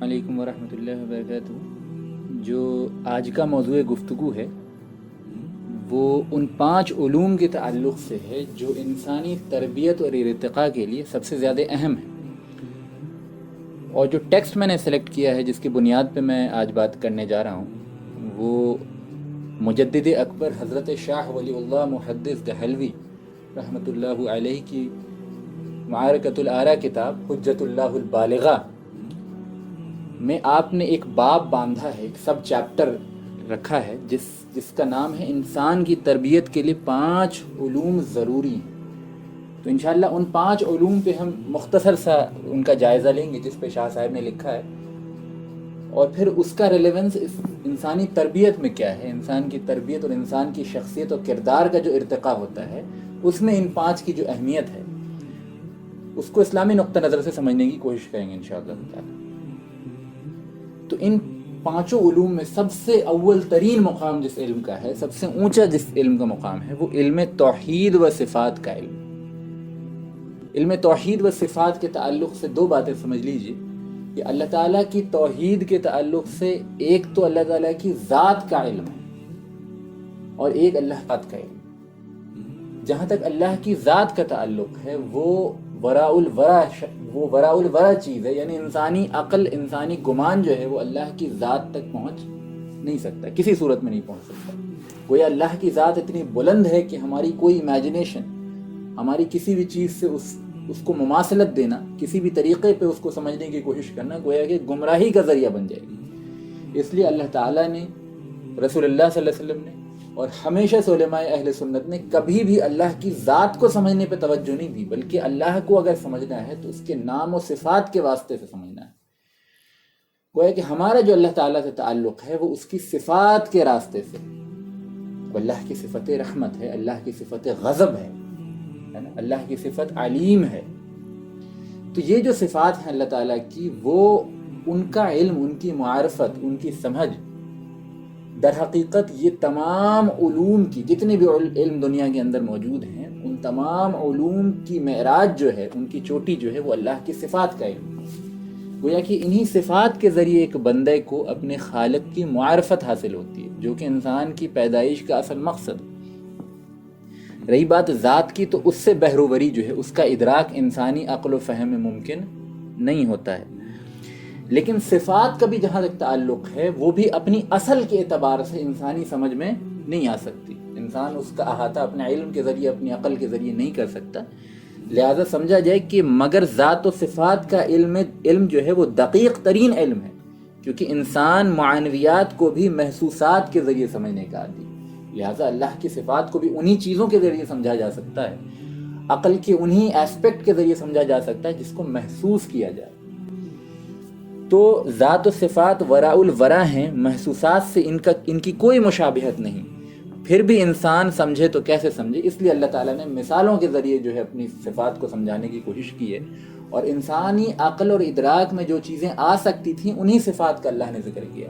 علیکم ورحمۃ اللہ وبرکاتہ۔ جو آج کا موضوع گفتگو ہے وہ ان 5 علوم کے تعلق سے ہے جو انسانی تربیت اور ارتقاء کے لیے سب سے زیادہ اہم ہے، اور جو ٹیکسٹ میں نے سلیکٹ کیا ہے جس کی بنیاد پہ میں آج بات کرنے جا رہا ہوں وہ مجدد اکبر حضرت شاہ ولی اللہ محدث دہلوی رحمۃ اللہ علیہ کی معارکۃ الآراء کتاب حجت اللہ البالغہ میں آپ نے ایک باب باندھا ہے، ایک سب چیپٹر رکھا ہے جس کا نام ہے انسان کی تربیت کے لیے 5 علوم ضروری ہیں۔ تو انشاءاللہ ان 5 علوم پہ ہم مختصر سا ان کا جائزہ لیں گے جس پہ شاہ صاحب نے لکھا ہے، اور پھر اس کا ریلیونس انسانی تربیت میں کیا ہے، انسان کی تربیت اور انسان کی شخصیت اور کردار کا جو ارتقاء ہوتا ہے اس میں ان 5 کی جو اہمیت ہے اس کو اسلامی نقطہ نظر سے سمجھنے کی کوشش کریں گے انشاءاللہ تعالی۔ تو ان 5 علوم میں سب سے اول ترین مقام جس علم کا ہے، سب سے اونچا جس علم کا مقام ہے، وہ علم توحید و صفات کا علم۔ علم توحید و صفات کے تعلق سے 2 باتیں سمجھ لیجئے کہ اللہ تعالیٰ کی توحید کے تعلق سے ایک تو اللہ تعالیٰ کی ذات کا علم ہے اور ایک اللہ کا علم۔ جہاں تک اللہ کی ذات کا تعلق ہے وہ وراء الورا چیز ہے، یعنی انسانی عقل، انسانی گمان جو ہے وہ اللہ کی ذات تک پہنچ نہیں سکتا، کسی صورت میں نہیں پہنچ سکتا۔ گویا اللہ کی ذات اتنی بلند ہے کہ ہماری کوئی امیجنیشن، ہماری کسی بھی چیز سے اس کو مماثلت دینا، کسی بھی طریقے پہ اس کو سمجھنے کی کوشش کرنا گویا کہ گمراہی کا ذریعہ بن جائے گی۔ اس لیے اللہ تعالیٰ نے، رسول اللہ صلی اللہ علیہ وسلم نے اور ہمیشہ سے علماء اہل سنت نے کبھی بھی اللہ کی ذات کو سمجھنے پہ توجہ نہیں دی، بلکہ اللہ کو اگر سمجھنا ہے تو اس کے نام و صفات کے واسطے سے سمجھنا ہے۔ گویا کہ ہمارا جو اللہ تعالیٰ سے تعلق ہے وہ اس کی صفات کے راستے سے، اللہ کی صفت رحمت ہے، اللہ کی صفت غضب ہے نا، اللہ کی صفت علیم ہے۔ تو یہ جو صفات ہیں اللہ تعالیٰ کی، وہ ان کا علم، ان کی معرفت، ان کی سمجھ، در حقیقت یہ تمام علوم کی، جتنے بھی علم دنیا کے اندر موجود ہیں، ان تمام علوم کی معراج جو ہے، ان کی چوٹی جو ہے وہ اللہ کی صفات کا علم ہے۔ گویا کہ انہی صفات کے ذریعے ایک بندے کو اپنے خالق کی معرفت حاصل ہوتی ہے، جو کہ انسان کی پیدائش کا اصل مقصد ہے۔ رہی بات ذات کی، تو اس سے بہروری جو ہے، اس کا ادراک انسانی عقل و فہم میں ممکن نہیں ہوتا ہے۔ لیکن صفات کا بھی جہاں تک تعلق ہے وہ بھی اپنی اصل کے اعتبار سے انسانی سمجھ میں نہیں آ سکتی۔ انسان اس کا احاطہ اپنے علم کے ذریعے، اپنی عقل کے ذریعے نہیں کر سکتا۔ لہذا سمجھا جائے کہ مگر ذات و صفات کا علم جو ہے وہ دقیق ترین علم ہے، کیونکہ انسان معنویات کو بھی محسوسات کے ذریعے سمجھنے کا عادی ہے۔ لہذا اللہ کی صفات کو بھی انہی چیزوں کے ذریعے سمجھا جا سکتا ہے، عقل کے انہی ایسپیکٹ کے ذریعے سمجھا جا سکتا ہے جس کو محسوس کیا جائے۔ تو ذات و صفات وراء الورا ہیں، محسوسات سے ان کی کوئی مشابہت نہیں، پھر بھی انسان سمجھے تو کیسے سمجھے؟ اس لیے اللہ تعالیٰ نے مثالوں کے ذریعے جو ہے اپنی صفات کو سمجھانے کی کوشش کی ہے، اور انسانی عقل اور ادراک میں جو چیزیں آ سکتی تھیں انہی صفات کا اللہ نے ذکر کیا۔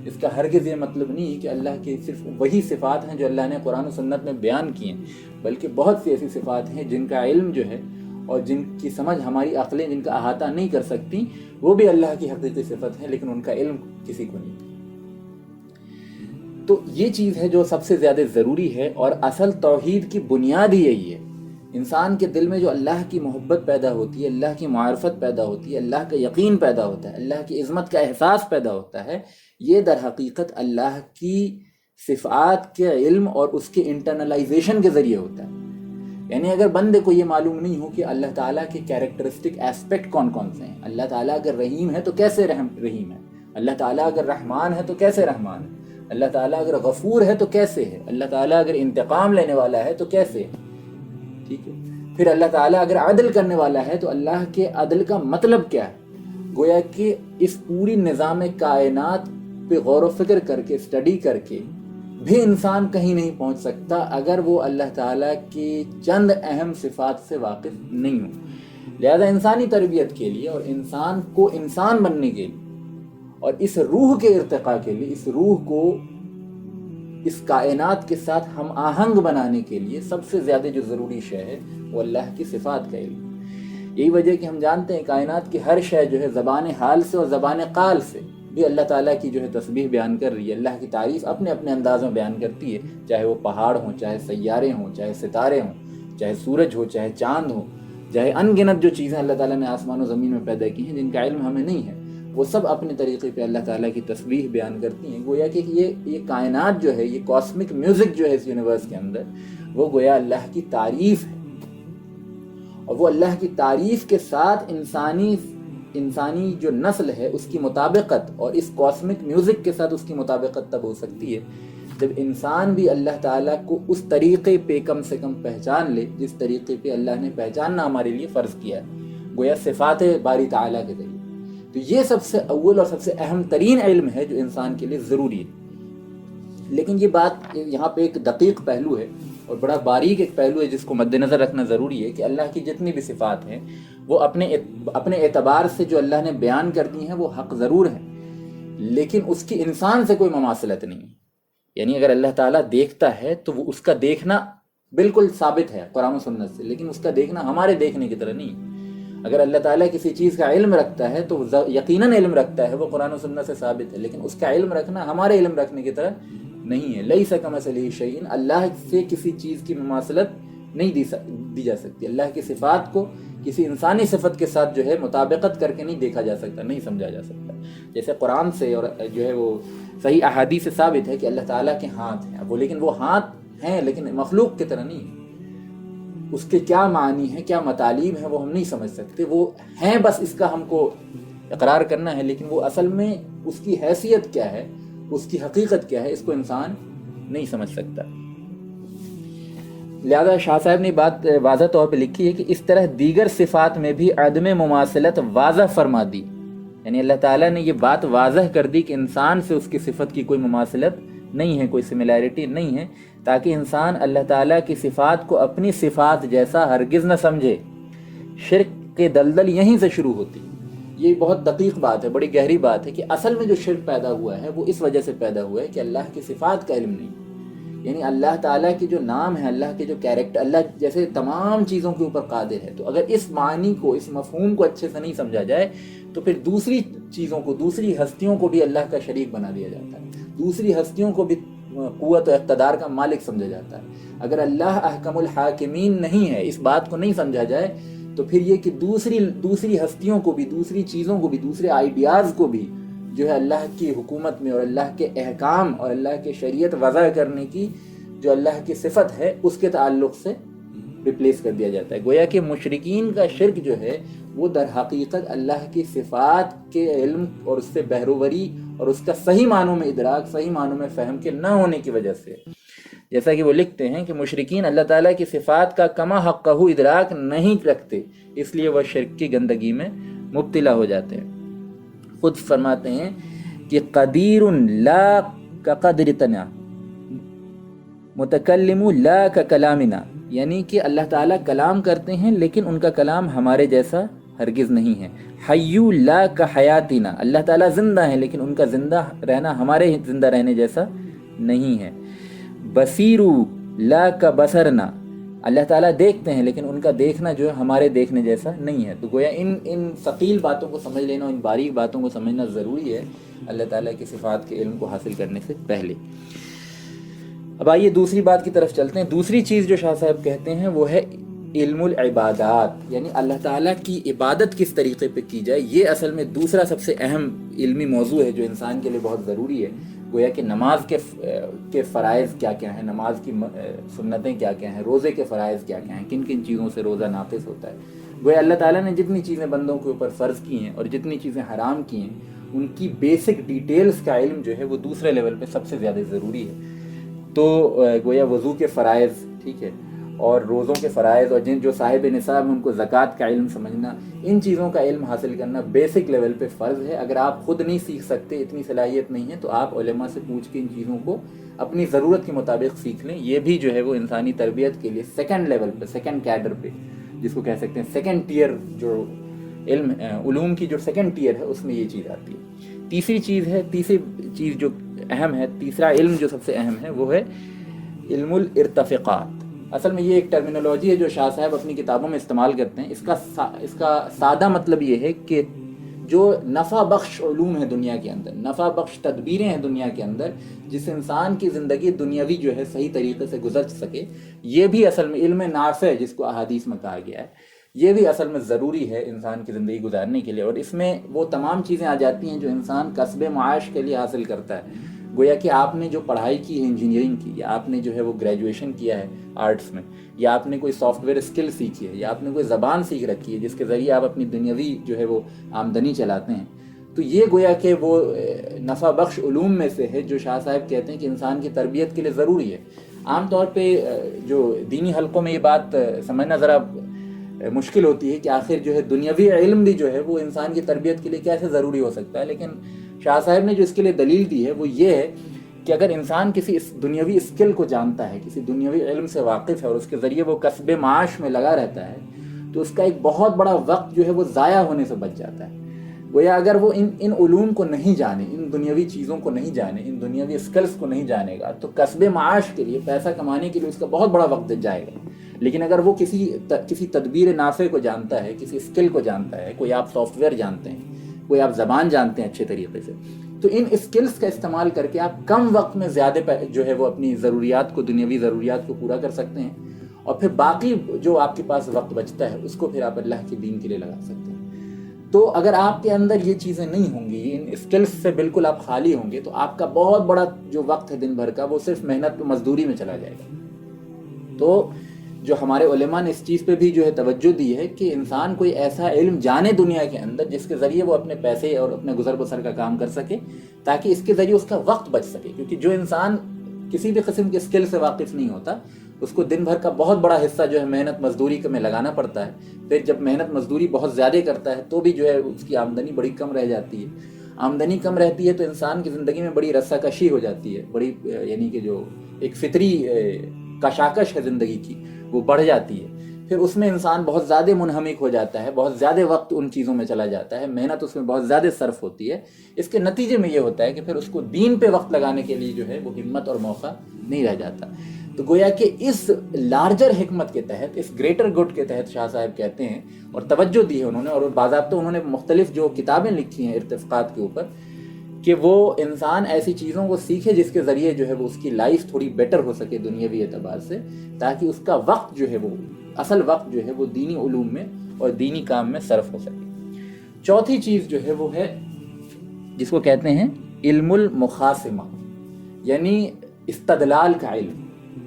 اس کا ہرگز یہ مطلب نہیں ہے کہ اللہ کی صرف وہی صفات ہیں جو اللہ نے قرآن و سنت میں بیان کی ہیں، بلکہ بہت سی ایسی صفات ہیں جن کا علم جو ہے اور جن کی سمجھ ہماری عقلیں جن کا احاطہ نہیں کر سکتی، وہ بھی اللہ کی حقیقی صفت ہے، لیکن ان کا علم کسی کو نہیں۔ تو یہ چیز ہے جو سب سے زیادہ ضروری ہے، اور اصل توحید کی بنیاد ہی یہی ہے۔ انسان کے دل میں جو اللہ کی محبت پیدا ہوتی ہے، اللہ کی معرفت پیدا ہوتی ہے، اللہ کا یقین پیدا ہوتا ہے، اللہ کی عظمت کا احساس پیدا ہوتا ہے، یہ در حقیقت اللہ کی صفات کے علم اور اس کے انٹرنلائزیشن کے ذریعے ہوتا ہے۔ یعنی اگر بندے کو یہ معلوم نہیں ہو کہ اللہ تعالیٰ کے کیریکٹرسٹک ایسپیکٹ کون کون سے ہیں، اللہ تعالیٰ اگر رحیم ہے تو کیسے رحیم ہے، اللہ تعالیٰ اگر رحمان ہے تو کیسے رحمان ہے، اللہ تعالیٰ اگر غفور ہے تو کیسے ہے، اللہ تعالیٰ اگر انتقام لینے والا ہے تو کیسے ہے، ٹھیک ہے، پھر اللہ تعالیٰ اگر عدل کرنے والا ہے تو اللہ کے عدل کا مطلب کیا ہے۔ گویا کہ اس پوری نظام کائنات پہ غور و فکر کر کے، اسٹڈی کر کے بھی انسان کہیں نہیں پہنچ سکتا اگر وہ اللہ تعالیٰ کی چند اہم صفات سے واقف نہیں ہو۔ لہذا انسانی تربیت کے لیے اور انسان کو انسان بننے کے لیے اور اس روح کے ارتقاء کے لیے، اس روح کو اس کائنات کے ساتھ ہم آہنگ بنانے کے لیے سب سے زیادہ جو ضروری شے ہے وہ اللہ کی صفات کا علم۔ یہی وجہ کہ ہم جانتے ہیں کائنات کی ہر شے جو ہے زبان حال سے اور زبان قال سے بھی اللہ تعالیٰ کی جو ہے تسبیح بیان کر رہی ہے، اللہ کی تعریف اپنے اپنے انداز میں بیان کرتی ہے، چاہے وہ پہاڑ ہوں، چاہے سیارے ہوں، چاہے ستارے ہوں، چاہے سورج ہو، چاہے چاند ہو، چاہے ان گنت جو چیزیں اللہ تعالیٰ نے آسمان و زمین میں پیدا کی ہیں جن کا علم ہمیں نہیں ہے، وہ سب اپنے طریقے پہ اللہ تعالیٰ کی تسبیح بیان کرتی ہیں۔ گویا کہ یہ کائنات جو ہے، یہ کاسمک میوزک جو ہے اس یونیورس کے اندر، وہ گویا اللہ کی تعریف ہے، اور وہ اللہ کی تعریف کے ساتھ انسانی جو نسل ہے اس کی مطابقت، اور اس کاسمک میوزک کے ساتھ اس کی مطابقت تب ہو سکتی ہے جب انسان بھی اللہ تعالیٰ کو اس طریقے پہ کم سے کم پہچان لے جس طریقے پہ اللہ نے پہچاننا ہمارے لیے فرض کیا ہے، گویا صفات باری تعالیٰ کے ذریعے۔ تو یہ سب سے اول اور سب سے اہم ترین علم ہے جو انسان کے لیے ضروری ہے۔ لیکن یہ بات یہاں پہ ایک دقیق پہلو ہے اور بڑا باریک ایک پہلو ہے جس کو مد نظر رکھنا ضروری ہے کہ اللہ کی جتنی بھی صفات ہیں وہ اپنے اعتبار سے جو اللہ نے بیان کر دی ہیں وہ حق ضرور ہیں، لیکن اس کی انسان سے کوئی مماثلت نہیں ہے۔ یعنی اگر اللہ تعالیٰ دیکھتا ہے تو وہ اس کا دیکھنا بالکل ثابت ہے قرآن و سنت سے، لیکن اس کا دیکھنا ہمارے دیکھنے کی طرح نہیں۔ اگر اللہ تعالیٰ کسی چیز کا علم رکھتا ہے تو یقیناً علم رکھتا ہے، وہ قرآن و سنت سے ثابت ہے، لیکن اس کا علم رکھنا ہمارے علم رکھنے کی طرح نہیں ہے۔ لیس کمثلہ شیء، اللہ سے کسی چیز کی مماثلت نہیں دی جا سکتی۔ اللہ کی صفات کو کسی انسانی صفت کے ساتھ جو ہے مطابقت کر کے نہیں دیکھا جا سکتا، نہیں سمجھا جا سکتا۔ جیسے قرآن سے اور جو ہے وہ صحیح احادیث سے ثابت ہے کہ اللہ تعالیٰ کے ہاتھ ہیں، لیکن وہ ہاتھ ہیں لیکن مخلوق کی طرح نہیں ہے۔ اس کے کیا معنی ہیں، کیا مطالب ہیں وہ ہم نہیں سمجھ سکتے، وہ ہیں بس اس کا ہم کو اقرار کرنا ہے، لیکن وہ اصل میں اس کی حیثیت کیا ہے، اس کی حقیقت کیا ہے، اس کو انسان نہیں سمجھ سکتا۔ لہذا شاہ صاحب نے بات واضح طور پہ لکھی ہے کہ اس طرح دیگر صفات میں بھی عدم مماثلت واضح فرما دی، یعنی اللہ تعالیٰ نے یہ بات واضح کر دی کہ انسان سے اس کی صفت کی کوئی مماثلت نہیں ہے، کوئی سملیرٹی نہیں ہے، تاکہ انسان اللہ تعالیٰ کی صفات کو اپنی صفات جیسا ہرگز نہ سمجھے۔ شرک کے دلدل یہیں سے شروع ہوتی۔ یہ بہت دقیق بات ہے، بڑی گہری بات ہے کہ اصل میں جو شرک پیدا ہوا ہے وہ اس وجہ سے پیدا ہوا ہے کہ اللہ کی صفات کا علم نہیں، یعنی اللہ تعالیٰ کے جو نام ہے، اللہ کے جو کیریکٹر، اللہ جیسے تمام چیزوں کے اوپر قادر ہے، تو اگر اس معنی کو، اس مفہوم کو اچھے سے نہیں سمجھا جائے تو پھر دوسری چیزوں کو، دوسری ہستیوں کو بھی اللہ کا شریک بنا دیا جاتا ہے، دوسری ہستیوں کو بھی قوت و اقتدار کا مالک سمجھا جاتا ہے۔ اگر اللہ احکم الحاکمین نہیں ہے، اس بات کو نہیں سمجھا جائے تو پھر یہ کہ دوسری ہستیوں کو بھی، دوسری چیزوں کو بھی، دوسرے آئیڈیاز کو بھی جو ہے اللہ کی حکومت میں اور اللہ کے احکام اور اللہ کے شریعت وضع کرنے کی جو اللہ کی صفت ہے اس کے تعلق سے ریپلیس کر دیا جاتا ہے۔ گویا کہ مشرکین کا شرک جو ہے وہ در حقیقت اللہ کی صفات کے علم اور اس سے بہروری اور اس کا صحیح معنوں میں ادراک، صحیح معنوں میں فہم کے نہ ہونے کی وجہ سے، جیسا کہ وہ لکھتے ہیں کہ مشرکین اللہ تعالیٰ کی صفات کا کما حقہ ادراک نہیں رکھتے، اس لیے وہ شرک کی گندگی میں مبتلا ہو جاتے ہیں۔ خود فرماتے ہیں کہ قدیر لا کقدرتنا، متکلم لا ککلامنا، یعنی کہ اللہ تعالیٰ کلام کرتے ہیں لیکن ان کا کلام ہمارے جیسا ہرگز نہیں ہے۔ حی لا کحیاتنا، اللہ تعالیٰ زندہ ہیں لیکن ان کا زندہ رہنا ہمارے زندہ رہنے جیسا نہیں ہے۔ بصیر لا کبصرنا، اللہ تعالیٰ دیکھتے ہیں لیکن ان کا دیکھنا جو ہے ہمارے دیکھنے جیسا نہیں ہے۔ تو گویا ان ثقیل باتوں کو سمجھ لینا، ان باریک باتوں کو سمجھنا ضروری ہے اللہ تعالیٰ کی صفات کے علم کو حاصل کرنے سے پہلے۔ اب آئیے دوسری بات کی طرف چلتے ہیں۔ دوسری چیز جو شاہ صاحب کہتے ہیں وہ ہے علم العبادات، یعنی اللہ تعالیٰ کی عبادت کس طریقے پہ کی جائے۔ یہ اصل میں دوسرا سب سے اہم علمی موضوع ہے جو انسان کے لیے بہت ضروری ہے۔ گویا کہ نماز کے فرائض کیا کیا ہیں، نماز کی سنتیں کیا کیا ہیں، روزے کے فرائض کیا کیا ہیں، کن کن چیزوں سے روزہ ناقص ہوتا ہے۔ گویا اللہ تعالیٰ نے جتنی چیزیں بندوں کے اوپر فرض کی ہیں اور جتنی چیزیں حرام کی ہیں ان کی بیسک ڈیٹیلز کا علم جو ہے وہ دوسرے لیول پہ سب سے زیادہ ضروری ہے۔ تو گویا وضو کے فرائض، ٹھیک ہے، اور روزوں کے فرائض، اور جو صاحب نصاب ہیں ان کو زکوٰۃ کا علم سمجھنا، ان چیزوں کا علم حاصل کرنا بیسک لیول پہ فرض ہے۔ اگر آپ خود نہیں سیکھ سکتے، اتنی صلاحیت نہیں ہے، تو آپ علماء سے پوچھ کے ان چیزوں کو اپنی ضرورت کے مطابق سیکھ لیں۔ یہ بھی جو ہے وہ انسانی تربیت کے لیے سیکنڈ لیول پہ، سیکنڈ کیڈر پہ، جس کو کہہ سکتے ہیں سیکنڈ ٹیئر، جو علوم کی جو سیکنڈ ٹیئر ہے اس میں یہ چیز آتی ہے۔ تیسری چیز جو اہم ہے، تیسرا علم جو سب سے اہم ہے وہ ہے علم الارتفاقات، اصل میں یہ ایک ٹرمینالوجی ہے جو شاہ صاحب اپنی کتابوں میں استعمال کرتے ہیں. اس کا سادہ مطلب یہ ہے کہ جو نفع بخش علوم ہے دنیا کے اندر، نفع بخش تدبیریں ہیں دنیا کے اندر، جس انسان کی زندگی دنیاوی جو ہے صحیح طریقے سے گزر سکے، یہ بھی اصل میں علم نافع جس کو احادیث میں کہا گیا ہے، یہ بھی اصل میں ضروری ہے انسان کی زندگی گزارنے کے لیے. اور اس میں وہ تمام چیزیں آ جاتی ہیں جو انسان کسب معاش کے لیے حاصل کرتا ہے. گویا کہ آپ نے جو پڑھائی کی ہے انجینئرنگ کی، یا آپ نے جو ہے وہ گریجویشن کیا ہے آرٹس میں، یا آپ نے کوئی سافٹ ویئر اسکل سیکھی ہے، یا آپ نے کوئی زبان سیکھ رکھی ہے جس کے ذریعے آپ اپنی دنیاوی جو ہے وہ آمدنی چلاتے ہیں، تو یہ گویا کہ وہ نفع بخش علوم میں سے ہے جو شاہ صاحب کہتے ہیں کہ انسان کی تربیت کے لیے ضروری ہے. عام طور پہ جو دینی حلقوں میں یہ بات سمجھنا ذرا مشکل ہوتی ہے کہ آخر جو ہے دنیاوی علم بھی جو ہے وہ انسان کی تربیت کے لیے کیسے ضروری ہو سکتا ہے. لیکن شاہ صاحب نے جو اس کے لیے دلیل دی ہے وہ یہ ہے کہ اگر انسان کسی دنیاوی اسکل کو جانتا ہے، کسی دنیاوی علم سے واقف ہے، اور اس کے ذریعے وہ کسب معاش میں لگا رہتا ہے، تو اس کا ایک بہت بڑا وقت جو ہے وہ ضائع ہونے سے بچ جاتا ہے. گویا اگر وہ ان علوم کو نہیں جانے، ان دنیاوی چیزوں کو نہیں جانے، ان دنیاوی اسکلز کو نہیں جانے گا، تو کسب معاش کے لیے، پیسہ کمانے کے لیے اس کا بہت بڑا وقت جائے گا. لیکن اگر وہ کسی تدبیر نافع کو جانتا ہے، کسی اسکل کو جانتا ہے، کوئی آپ سافٹ ویئر جانتے ہیں، کوئی آپ زبان جانتے ہیں اچھے طریقے سے، تو ان اسکلز کا استعمال کر کے آپ کم وقت میں زیادہ جو ہے وہ اپنی ضروریات کو، دنیاوی ضروریات کو پورا کر سکتے ہیں، اور پھر باقی جو آپ کے پاس وقت بچتا ہے اس کو پھر آپ اللہ کے دین کے لیے لگا سکتے ہیں. تو اگر آپ کے اندر یہ چیزیں نہیں ہوں گی، ان اسکلز سے بالکل آپ خالی ہوں گے، تو آپ کا بہت بڑا جو وقت ہے دن بھر کا وہ صرف محنت و مزدوری میں چلا جائے گا. تو جو ہمارے علماء نے اس چیز پہ بھی جو ہے توجہ دی ہے کہ انسان کوئی ایسا علم جانے دنیا کے اندر جس کے ذریعے وہ اپنے پیسے اور اپنے گزر بسر کا کام کر سکے، تاکہ اس کے ذریعے اس کا وقت بچ سکے. کیونکہ جو انسان کسی بھی قسم کے اسکل سے واقف نہیں ہوتا، اس کو دن بھر کا بہت بڑا حصہ جو ہے محنت مزدوری میں لگانا پڑتا ہے. پھر جب محنت مزدوری بہت زیادہ کرتا ہے تو بھی جو ہے اس کی آمدنی بڑی کم رہ جاتی ہے. آمدنی کم رہتی ہے تو انسان کی زندگی میں بڑی رسہ کشی ہو جاتی ہے، بڑی یعنی کہ جو ایک فطری کشاکش ہے زندگی کی وہ بڑھ جاتی ہے. پھر اس میں انسان بہت زیادہ منہمک ہو جاتا ہے، بہت زیادہ وقت ان چیزوں میں چلا جاتا ہے، محنت اس میں بہت زیادہ صرف ہوتی ہے. اس کے نتیجے میں یہ ہوتا ہے کہ پھر اس کو دین پہ وقت لگانے کے لیے جو ہے وہ ہمت اور موقع نہیں رہ جاتا. تو گویا کہ اس لارجر حکمت کے تحت، اس گریٹر گڈ کے تحت شاہ صاحب کہتے ہیں، اور توجہ دی ہے انہوں نے، اور باضابطہ انہوں نے مختلف جو کتابیں لکھی ہیں ارتفاقات کے اوپر، کہ وہ انسان ایسی چیزوں کو سیکھے جس کے ذریعے جو ہے وہ اس کی لائف تھوڑی بیٹر ہو سکے دنیاوی اعتبار سے، تاکہ اس کا وقت جو ہے وہ اصل وقت جو ہے وہ دینی علوم میں اور دینی کام میں صرف ہو سکے. چوتھی چیز جو ہے وہ ہے جس کو کہتے ہیں علم المخاصمہ، یعنی استدلال کا علم.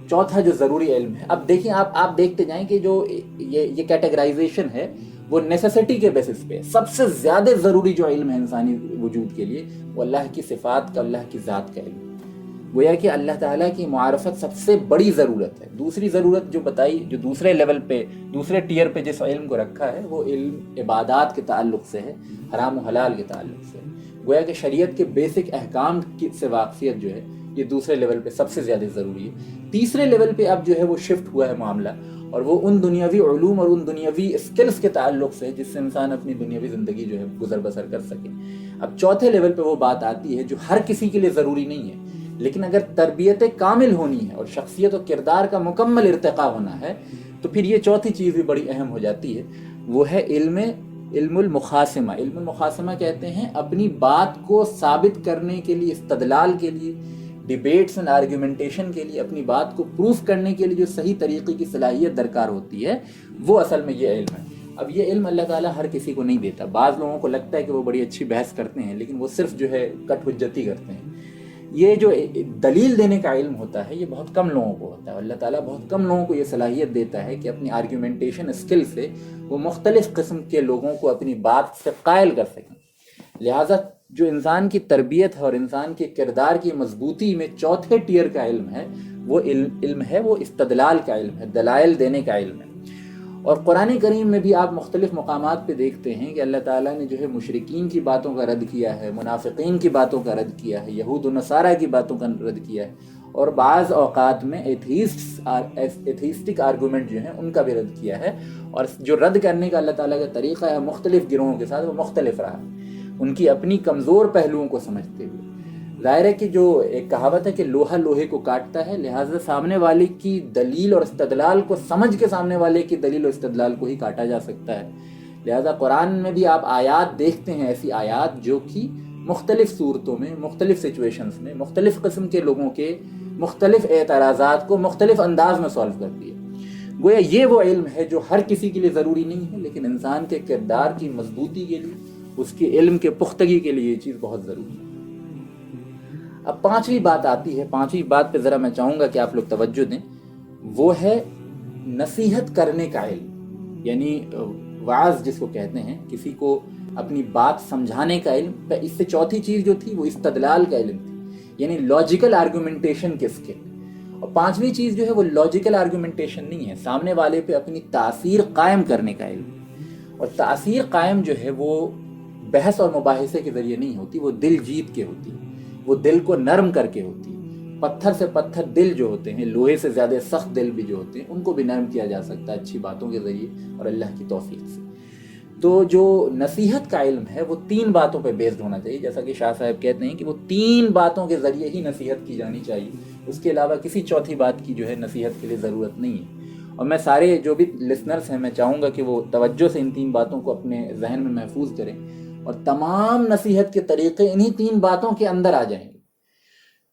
چوتھا جو ضروری علم ہے. اب دیکھیں، آپ دیکھتے جائیں کہ جو یہ کیٹیگرائزیشن ہے وہ نیسیسٹی کے بیسس پہ سب سے زیادہ ضروری جو علم ہے انسانی وجود کے لیے وہ اللہ کی صفات کا، اللہ کی ذات کا علم. گویا کہ اللہ تعالیٰ کی معرفت سب سے بڑی ضرورت ہے. دوسری ضرورت جو بتائی، جو دوسرے لیول پہ، دوسرے ٹیئر پہ جس علم کو رکھا ہے، وہ علم عبادات کے تعلق سے ہے، حرام و حلال کے تعلق سے. گویا کہ شریعت کے بیسک احکام سے واقفیت جو ہے یہ دوسرے لیول پہ سب سے زیادہ ضروری ہے. تیسرے لیول پہ اب جو ہے وہ شفٹ ہوا ہے معاملہ، اور وہ ان دنیاوی علوم اور ان دنیاوی اسکلز کے تعلق سے جس سے انسان اپنی دنیاوی زندگی جو ہے گزر بسر کر سکے. اب چوتھے لیول پہ وہ بات آتی ہے جو ہر کسی کے لیے ضروری نہیں ہے، لیکن اگر تربیت کامل ہونی ہے اور شخصیت و کردار کا مکمل ارتقاء ہونا ہے تو پھر یہ چوتھی چیز بھی بڑی اہم ہو جاتی ہے. وہ ہے علم المخاصمہ. علم المخاصمہ کہتے ہیں اپنی بات کو ثابت کرنے کے لیے، استدلال کے لیے، ڈیبیٹس اینڈ آرگیومنٹیشن کے لیے، اپنی بات کو پروف کرنے کے لیے جو صحیح طریقے کی صلاحیت درکار ہوتی ہے، وہ اصل میں یہ علم ہے. اب یہ علم اللہ تعالیٰ ہر کسی کو نہیں دیتا. بعض لوگوں کو لگتا ہے کہ وہ بڑی اچھی بحث کرتے ہیں، لیکن وہ صرف جو ہے کٹ حجتی کرتے ہیں. یہ جو دلیل دینے کا علم ہوتا ہے یہ بہت کم لوگوں کو ہوتا ہے. اللہ تعالیٰ بہت کم لوگوں کو یہ صلاحیت دیتا ہے کہ اپنی آرگیومنٹیشن اسکل سے وہ مختلف قسم کے لوگوں کو اپنی بات سے قائل کر سکیں. لہٰذا جو انسان کی تربیت ہے اور انسان کے کردار کی مضبوطی میں چوتھے ٹیئر کا علم ہے، وہ علم ہے، وہ استدلال کا علم ہے، دلائل دینے کا علم ہے. اور قرآن کریم میں بھی آپ مختلف مقامات پہ دیکھتے ہیں کہ اللہ تعالیٰ نے جو ہے مشرکین کی باتوں کا رد کیا ہے، منافقین کی باتوں کا رد کیا ہے، یہود و نصارہ کی باتوں کا رد کیا ہے، اور بعض اوقات میں ایتھیسٹک آرگومنٹ جو ہیں ان کا بھی رد کیا ہے. اور جو رد کرنے کا اللہ تعالیٰ کا طریقہ ہے مختلف گروہوں کے ساتھ وہ مختلف رہا، ان کی اپنی کمزور پہلوؤں کو سمجھتے ہوئے. ظاہر ہے کہ جو ایک کہاوت ہے کہ لوہا لوہے کو کاٹتا ہے، لہٰذا سامنے والے کی دلیل اور استدلال کو سمجھ کے سامنے والے کی دلیل اور استدلال کو ہی کاٹا جا سکتا ہے۔ لہٰذا قرآن میں بھی آپ آیات دیکھتے ہیں، ایسی آیات جو کہ مختلف صورتوں میں، مختلف سچویشنز میں، مختلف قسم کے لوگوں کے مختلف اعتراضات کو مختلف انداز میں سالو کرتی ہے۔ گویا یہ وہ علم ہے جو ہر کسی کے لیے ضروری نہیں ہے، لیکن انسان کے کردار کی مضبوطی کے لیے، اس کے علم کے پختگی کے لیے یہ چیز بہت ضروری ہے۔ اب پانچویں بات آتی ہے، پانچویں بات پہ ذرا میں چاہوں گا کہ آپ لوگ توجہ دیں، وہ ہے نصیحت کرنے کا علم، یعنی وعظ جس کو کہتے ہیں، کسی کو اپنی بات سمجھانے کا علم۔ اس سے چوتھی چیز جو تھی وہ استدلال کا علم تھی، یعنی لاجیکل آرگومنٹیشن کے اسکل۔ اور پانچویں چیز جو ہے وہ لاجیکل آرگومنٹیشن نہیں ہے، سامنے والے پہ اپنی تاثیر قائم کرنے کا علم۔ اور تاثیر قائم جو ہے وہ بحث اور مباحثے کے ذریعے نہیں ہوتی، وہ دل جیت کے ہوتی، وہ دل کو نرم کر کے ہوتی۔ پتھر سے پتھر دل جو ہوتے ہیں، لوہے سے زیادہ سخت دل بھی جو ہوتے ہیں، ان کو بھی نرم کیا جا سکتا ہے اچھی باتوں کے ذریعے اور اللہ کی توفیق سے۔ تو جو نصیحت کا علم ہے وہ تین باتوں پہ بیسڈ ہونا چاہیے، جیسا کہ شاہ صاحب کہتے ہیں کہ وہ تین باتوں کے ذریعے ہی نصیحت کی جانی چاہیے، اس کے علاوہ کسی چوتھی بات کی جو ہے نصیحت کے لیے ضرورت نہیں ہے۔ اور میں سارے جو بھی لسنرز ہیں، میں چاہوں گا کہ وہ توجہ سے ان تین باتوں کو اپنے ذہن میں محفوظ کریں، اور تمام نصیحت کے طریقے انہی تین باتوں کے اندر آ جائیں گے۔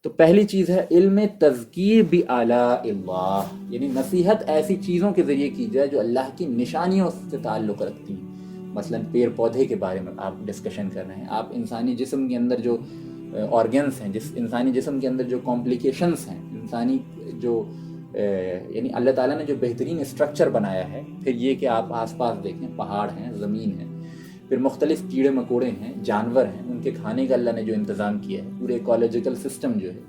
تو پہلی چیز ہے علم تذکیر بآلاء اللہ، یعنی نصیحت ایسی چیزوں کے ذریعے کی جائے جو اللہ کی نشانیوں سے تعلق رکھتی ہیں۔ مثلا پیڑ پودے کے بارے میں آپ ڈسکشن کر رہے ہیں، آپ انسانی جسم کے اندر جو آرگنس ہیں، انسانی جسم کے اندر جو کمپلیکیشنز ہیں، انسانی جو یعنی اللہ تعالیٰ نے جو بہترین اسٹرکچر بنایا ہے، پھر یہ کہ آپ آس پاس دیکھیں، پہاڑ ہیں، زمین ہے، پھر مختلف کیڑے مکوڑے ہیں، جانور ہیں، ان کے کھانے کا اللہ نے جو انتظام کیا ہے، پورے ایکولوجیکل سسٹم جو ہے،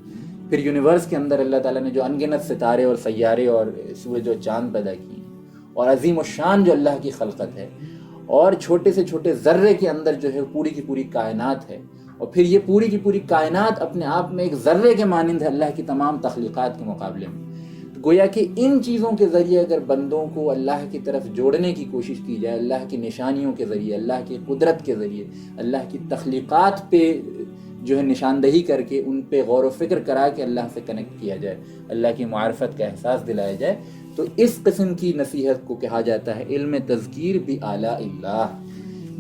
پھر یونیورس کے اندر اللہ تعالیٰ نے جو انگنت ستارے اور سیارے اور سورج و چاند پیدا کیے ہیں، اور عظیم الشان جو اللہ کی خلقت ہے، اور چھوٹے سے چھوٹے ذرے کے اندر جو ہے پوری کی پوری کائنات ہے، اور پھر یہ پوری کی پوری کائنات اپنے آپ میں ایک ذرے کے مانند ہے اللہ کی تمام تخلیقات کے مقابلے میں۔ گویا کہ ان چیزوں کے ذریعے اگر بندوں کو اللہ کی طرف جوڑنے کی کوشش کی جائے، اللہ کی نشانیوں کے ذریعے، اللہ کی قدرت کے ذریعے، اللہ کی تخلیقات پہ جو ہے نشاندہی کر کے ان پہ غور و فکر کرا کے اللہ سے کنیکٹ کیا جائے، اللہ کی معرفت کا احساس دلایا جائے، تو اس قسم کی نصیحت کو کہا جاتا ہے علم تذکیر بآلاء اللہ۔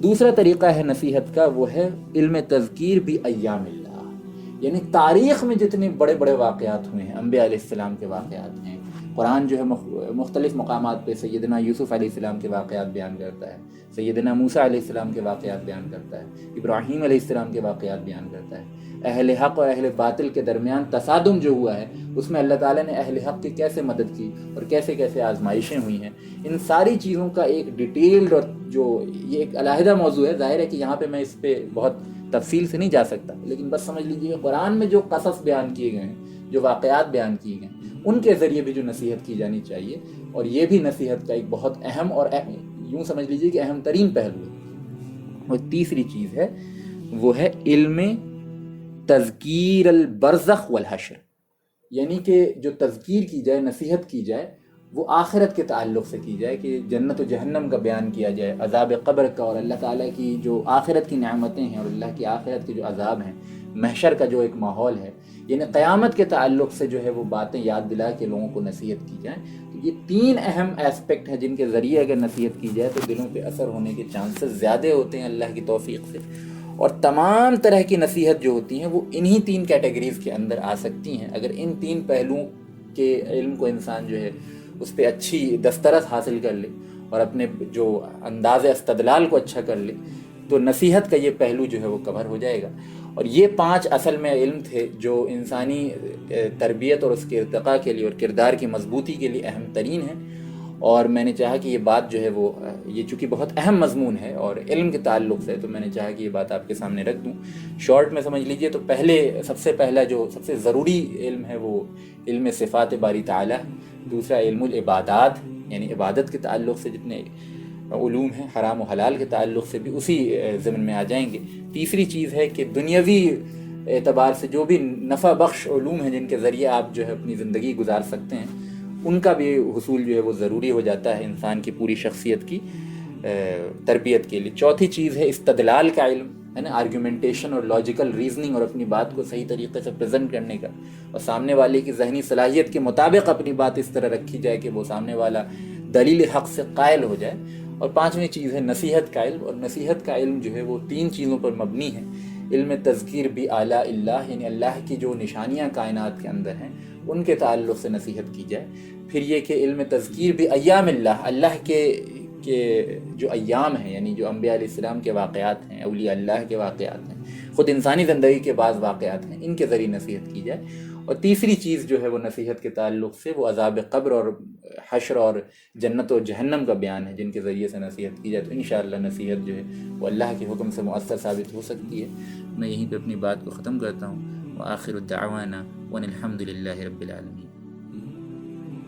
دوسرا طریقہ ہے نصیحت کا، وہ ہے علم تذکیر بایام اللہ، یعنی تاریخ میں جتنے بڑے بڑے واقعات ہوئے ہیں، انبیاء علیہ السلام کے واقعات ہیں، قرآن جو ہے مختلف مقامات پہ سیدنا یوسف علیہ السلام کے واقعات بیان کرتا ہے، سیدنا موسیٰ علیہ السلام کے واقعات بیان کرتا ہے، ابراہیم علیہ السلام کے واقعات بیان کرتا ہے، اہل حق اور اہل باطل کے درمیان تصادم جو ہوا ہے اس میں اللہ تعالیٰ نے اہل حق کی کیسے مدد کی اور کیسے کیسے آزمائشیں ہوئی ہیں، ان ساری چیزوں کا ایک ڈیٹیلڈ، اور جو یہ ایک علیحدہ موضوع ہے، ظاہر ہے کہ یہاں پہ میں اس پہ بہت تفصیل سے نہیں جا سکتا، لیکن بس سمجھ لیجیے قرآن میں جو قصص بیان کیے گئے ہیں، جو واقعات بیان کیے گئے ہیں، ان کے ذریعے بھی جو نصیحت کی جانی چاہیے، اور یہ بھی نصیحت کا ایک بہت اہم اور یوں سمجھ لیجیے کہ اہم ترین پہلو ہے۔ اور تیسری چیز ہے وہ ہے علم تذکیر البرزخ والحشر، یعنی کہ جو تذکیر کی جائے، نصیحت کی جائے، وہ آخرت کے تعلق سے کی جائے، کہ جنت و جہنم کا بیان کیا جائے، عذاب قبر کا، اور اللہ تعالیٰ کی جو آخرت کی نعمتیں ہیں اور اللہ کی آخرت کے جو عذاب ہیں، محشر کا جو ایک ماحول ہے، یعنی قیامت کے تعلق سے جو ہے وہ باتیں یاد دلا کے لوگوں کو نصیحت کی جائیں۔ تو یہ تین اہم ایسپیکٹ ہیں جن کے ذریعے اگر نصیحت کی جائے تو دلوں پہ اثر ہونے کے چانسز زیادہ ہوتے ہیں اللہ کی توفیق سے، اور تمام طرح کی نصیحت جو ہوتی ہیں وہ انہی تین کیٹیگریز کے اندر آ سکتی ہیں۔ اگر ان تین پہلوؤں کے علم کو انسان جو ہے اس پہ اچھی دسترس حاصل کر لے اور اپنے جو انداز استدلال کو اچھا کر لے تو نصیحت کا یہ پہلو جو ہے وہ کور ہو جائے گا۔ اور یہ پانچ اصل میں علم تھے جو انسانی تربیت اور اس کے ارتقاء کے لیے اور کردار کی مضبوطی کے لیے اہم ترین ہیں، اور میں نے چاہا کہ یہ بات جو ہے وہ یہ چونکہ بہت اہم مضمون ہے اور علم کے تعلق سے، تو میں نے چاہا کہ یہ بات آپ کے سامنے رکھ دوں۔ شارٹ میں سمجھ لیجئے تو سب سے پہلا جو سب سے ضروری علم ہے وہ علم صفات باری تعالیٰ، دوسرا علم العبادات یعنی عبادت کے تعلق سے جتنے علوم ہیں، حرام و حلال کے تعلق سے بھی اسی ضمن میں آ جائیں گے۔ تیسری چیز ہے کہ دنیاوی اعتبار سے جو بھی نفع بخش علوم ہیں جن کے ذریعے آپ جو ہے اپنی زندگی گزار سکتے ہیں، ان کا بھی حصول جو ہے وہ ضروری ہو جاتا ہے انسان کی پوری شخصیت کی تربیت کے لیے۔ چوتھی چیز ہے استدلال کا علم، ہے نا، آرگیومنٹیشن اور لاجیکل ریزننگ اور اپنی بات کو صحیح طریقے سے پریزنٹ کرنے کا، اور سامنے والے کی ذہنی صلاحیت کے مطابق اپنی بات اس طرح رکھی جائے کہ وہ سامنے والا دلیل حق سے قائل ہو جائے. اور پانچویں چیز ہے نصیحت کا علم، اور نصیحت کا علم جو ہے وہ 3 چیزوں پر مبنی ہے. علم تذکیر بآلاء اللہ، یعنی اللہ کی جو نشانیاں کائنات کے اندر ہیں ان کے تعلق سے نصیحت کی جائے. پھر یہ کہ علم تذکیر بایام اللہ، اللہ کے جو ایام ہیں، یعنی جو انبیاء علیہ السلام کے واقعات ہیں، اولیاء اللہ کے واقعات ہیں، خود انسانی زندگی کے بعض واقعات ہیں، ان کے ذریعے نصیحت کی جائے. اور تیسری چیز جو ہے وہ نصیحت کے تعلق سے وہ عذاب قبر اور حشر اور جنت و جہنم کا بیان ہے، جن کے ذریعے سے نصیحت کی جائے. تو انشاءاللہ نصیحت جو ہے وہ اللہ کے حکم سے مؤثر ثابت ہو سکتی ہے. میں یہیں پہ اپنی بات کو ختم کرتا ہوں. وآخر الدعوانا وان الحمد للہ رب العالمین.